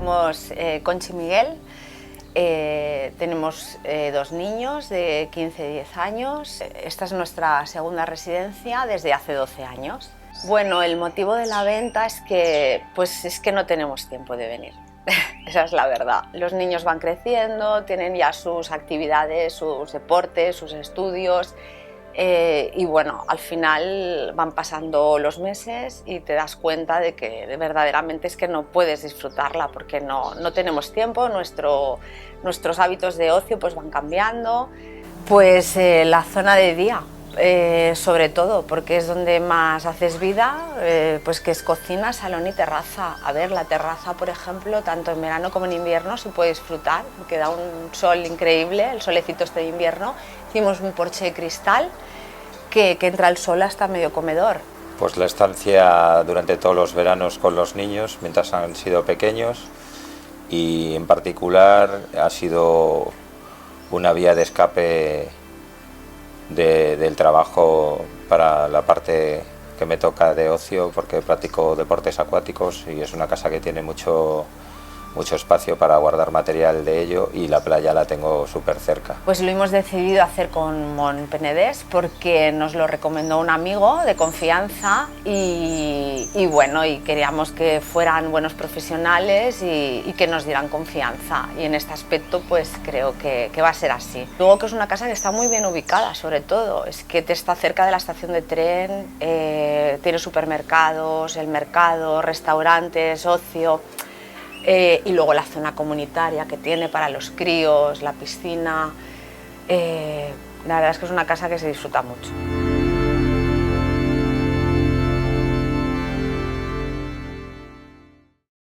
somos Conchi y Miguel. Tenemos 2 niños de 15 y 10 años. Esta es nuestra segunda residencia desde hace 12 años. Bueno, el motivo de la venta es que no tenemos tiempo de venir. Esa es la verdad. Los niños van creciendo, tienen ya sus actividades, sus deportes, sus estudios. Y bueno, al final van pasando los meses y te das cuenta de que verdaderamente es que no puedes disfrutarla porque no tenemos tiempo, nuestros hábitos de ocio pues van cambiando. Pues la zona de día, sobre todo, porque es donde más haces vida, pues que es cocina, salón y terraza. A ver, la terraza, por ejemplo, tanto en verano como en invierno se puede disfrutar, porque da un sol increíble, el solecito este de invierno. Hicimos un porche de cristal que entra el sol hasta medio comedor. Pues la estancia durante todos los veranos con los niños, mientras han sido pequeños, y en particular ha sido una vía de escape del trabajo para la parte que me toca de ocio, porque practico deportes acuáticos y es una casa que tiene mucho espacio para guardar material de ello, y la playa la tengo súper cerca. Pues lo hemos decidido hacer con Mont Penedès porque nos lo recomendó un amigo de confianza y bueno, y queríamos que fueran buenos profesionales y que nos dieran confianza, y en este aspecto pues creo que va a ser así. Luego que es una casa que está muy bien ubicada, sobre todo, es que te está cerca de la estación de tren, tiene supermercados, el mercado, restaurantes, ocio. Y luego la zona comunitaria que tiene para los críos, la piscina. La verdad es que es una casa que se disfruta mucho.